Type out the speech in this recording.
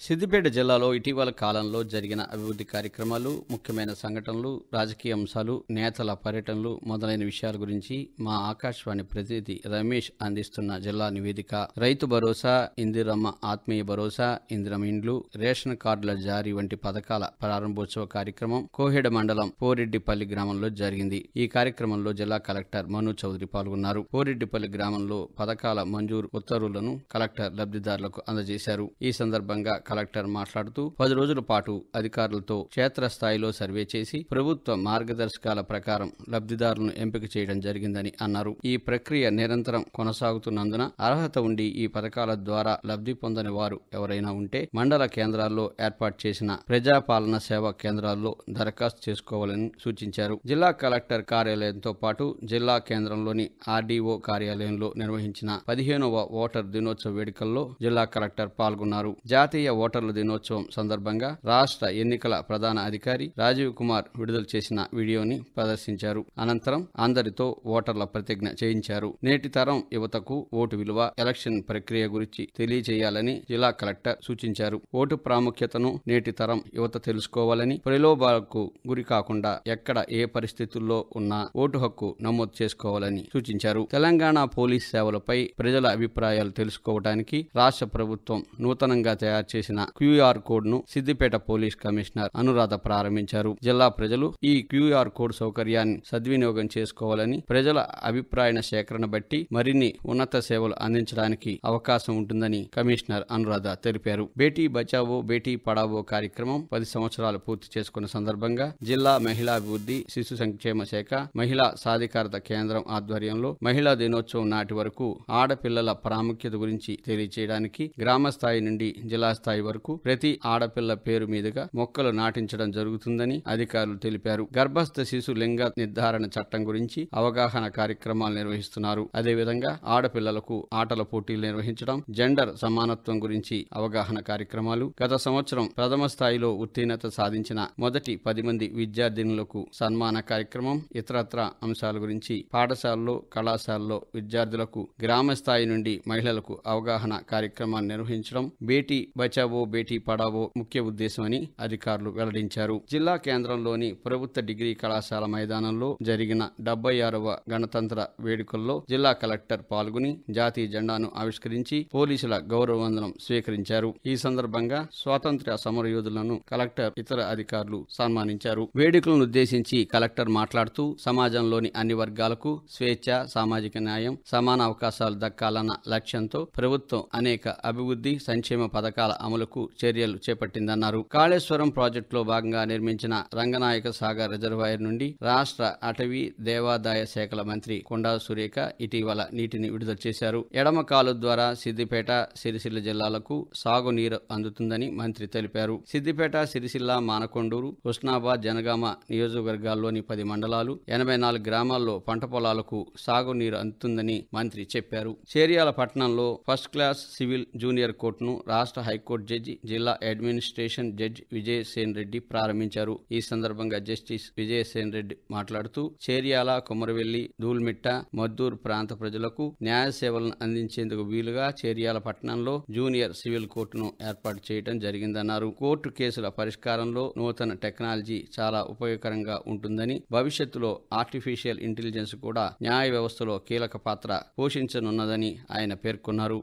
సిద్దిపేట జిల్లాలో ఇటీవల కాలంలో జరిగిన అభివృద్ధి కార్యక్రమాలు, ముఖ్యమైన సంఘటనలు, రాజకీయ అంశాలు, నేతల పర్యటనలు మొదలైన విషయాల గురించి మా ఆకాశవాణి ప్రతినిధి రమేష్ అందిస్తున్న జిల్లా నివేదిక. రైతు భరోసా, ఇందిరమ్మ ఆత్మీయ భరోసా, ఇందిరమ్మ ఇండ్లు, రేషన్ కార్డుల జారీ వంటి పథకాల ప్రారంభోత్సవ కార్యక్రమం కోహెడ మండలం పోరెడ్డిపల్లి గ్రామంలో జరిగింది. ఈ కార్యక్రమంలో జిల్లా కలెక్టర్ మను చౌదరి పాల్గొన్నారు. పోరెడ్డిపల్లి గ్రామంలో పథకాల మంజూరు ఉత్తర్వులను కలెక్టర్ లబ్ధిదారులకు అందజేశారు. ఈ సందర్భంగా కలెక్టర్ మాట్లాడుతూ 10 రోజుల పాటు అధికారులతో క్షేత్రస్థాయిలో సర్వే చేసి ప్రభుత్వ మార్గదర్శకాల ప్రకారం లబ్ధిదారులను ఎంపిక చేయడం జరిగిందని అన్నారు. ఈ ప్రక్రియ నిరంతరం కొనసాగుతున్నందున అర్హత ఉండి ఈ పథకాల ద్వారా లబ్ధి పొందని వారు ఎవరైనా ఉంటే మండల కేంద్రాల్లో ఏర్పాటు చేసిన ప్రజాపాలన సేవా కేంద్రాల్లో దరఖాస్తు చేసుకోవాలని సూచించారు. జిల్లా కలెక్టర్ కార్యాలయంతో పాటు జిల్లా కేంద్రంలోని ఆర్డీఓ కార్యాలయంలో నిర్వహించిన 15వ ఓటర్ దినోత్సవ వేడుకల్లో జిల్లా కలెక్టర్ పాల్గొన్నారు. జాతీయ ఓటర్ల దినోత్సవం సందర్భంగా రాష్ట్ర ఎన్నికల ప్రధాన అధికారి రాజీవ్ కుమార్ విడుదల చేసిన వీడియోని ప్రదర్శించారు. అనంతరం అందరితో ఓటర్ల ప్రతిజ్ఞ చేయించారు. నేటి తరం యువతకు ఓటు విలువ, ఎలక్షన్ ప్రక్రియ గురించి తెలియజేయాలని జిల్లా కలెక్టర్ సూచించారు. ఓటు ప్రాముఖ్యతను నేటి తరం యువత తెలుసుకోవాలని, ప్రలోభాలకు గురి కాకుండా ఎక్కడ ఏ పరిస్థితుల్లో ఉన్నా ఓటు హక్కు నమోదు చేసుకోవాలని సూచించారు. తెలంగాణ పోలీస్ సేవలపై ప్రజల అభిప్రాయాలు తెలుసుకోవడానికి రాష్ట్ర ప్రభుత్వం నూతనంగా తయారు చేసిన క్యూఆర్ కోడ్ ను సిద్దిపేట పోలీస్ కమిషనర్ అనురాధ ప్రారంభించారు. జిల్లా ప్రజలు ఈ క్యూఆర్ కోడ్ సౌకర్యాన్ని సద్వినియోగం చేసుకోవాలని, ప్రజల అభిప్రాయ సేకరణ బట్టి మరిన్ని ఉన్నత సేవలు అందించడానికి అవకాశం ఉంటుందని కమిషనర్ అనురాధ తెలిపారు. బేటీ బచావో బేటీ పడావో కార్యక్రమం 10 సంవత్సరాలు పూర్తి చేసుకున్న సందర్భంగా జిల్లా మహిళా అభివృద్ధి, శిశు సంక్షేమ శాఖ, మహిళా సాధికారత కేంద్రం ఆధ్వర్యంలో మహిళా దినోత్సవం నాటి వరకు ఆడపిల్లల ప్రాముఖ్యత గురించి తెలియజేయడానికి గ్రామ స్థాయి నుండి జిల్లా స్థాయి వరకు ప్రతి ఆడపిల్ల పేరు మీదుగా మొక్కలు నాటించడం జరుగుతుందని అధికారులు తెలిపారు. గర్భస్థ శిశు లింగ నిర్ధారణ చట్టం గురించి అవగాహన కార్యక్రమాలు నిర్వహిస్తున్నారు. అదేవిధంగా ఆడపిల్లలకు ఆటల పోటీలు నిర్వహించడం, జెండర్ సమానత్వం గురించి అవగాహన కార్యక్రమాలు, గత సంవత్సరం ప్రథమ స్థాయిలో ఉత్తీర్ణత సాధించిన మొదటి 10 మంది విద్యార్థినులకు సన్మాన కార్యక్రమం, ఇతరత్ర అంశాల గురించి పాఠశాలలో, కళాశాలలో విద్యార్థులకు గ్రామ స్థాయి నుండి మహిళలకు అవగాహన కార్యక్రమాలు నిర్వహించడం బేటీ బచావో బేటీ పడావో ముఖ్య ఉద్దేశమని అధికారులు వెల్లడించారు. జిల్లా కేంద్రంలోని ప్రభుత్వ డిగ్రీ కళాశాల మైదానంలో జరిగిన 76వ గణతంత్ర వేడుకల్లో జిల్లా కలెక్టర్ పాల్గొని జాతీయ జెండాను ఆవిష్కరించి పోలీసుల గౌరవ వందనం స్వీకరించారు. ఈ సందర్భంగా స్వాతంత్ర్య సమరయోధులను కలెక్టర్, ఇతర అధికారులు సన్మానించారు. వేడుకలను ఉద్దేశించి కలెక్టర్ మాట్లాడుతూ సమాజంలోని అన్ని వర్గాలకు స్వేచ్ఛ, సామాజిక న్యాయం, సమాన అవకాశాలు దక్కాలన్న లక్ష్యంతో ప్రభుత్వం అనేక అభివృద్ధి, సంక్షేమ పథకాల అమలుకు చర్యలు చేపట్టిందన్నారు. కాళేశ్వరం ప్రాజెక్టులో భాగంగా నిర్మించిన రంగనాయక సాగర్ రిజర్వాయర్ నుండి రాష్ట్ర అటవీ, దేవాదాయ శాఖల మంత్రి కొండా సురేఖ ఇటీవల నీటిని విడుదల చేశారు. ఎడమ కాలు ద్వారా సిద్దిపేట, సిరిసిల్ల జిల్లాలకు సాగునీరు అందుతుందని మంత్రి తెలిపారు. సిద్దిపేట, సిరిసిల్ల, మానకొండూరు, హుస్నాబాద్, జనగామ నియోజకవర్గాల్లోని 10 మండలాలు, 84 గ్రామాల్లో పంట పొలాలకు సాగునీరు అందుతుందని మంత్రి చెప్పారు. చేర్యాల పట్టణంలో ఫస్ట్ క్లాస్ సివిల్ జూనియర్ కోర్టును రాష్ట్ర హైకోర్టు జడ్జి, జిల్లా అడ్మినిస్ట్రేషన్ జడ్జి విజయసేన్ రెడ్డి ప్రారంభించారు. ఈ సందర్భంగా జస్టిస్ విజయసేన్ రెడ్డి మాట్లాడుతూ చేర్యాల, కొమరవెల్లి, దూల్మిట్ట, మద్దూరు ప్రాంత ప్రజలకు న్యాయ సేవలను అందించేందుకు వీలుగా చేర్యాల పట్టణంలో జూనియర్ సివిల్ కోర్టును ఏర్పాటు చేయడం జరిగిందన్నారు. కోర్టు కేసుల పరిష్కారంలో నూతన టెక్నాలజీ చాలా ఉపయోగకరంగా ఉంటుందని, భవిష్యత్తులో ఆర్టిఫిషియల్ ఇంటెలిజెన్స్ కూడా న్యాయ వ్యవస్థలో కీలక పాత్ర పోషించనున్నదని ఆయన పేర్కొన్నారు.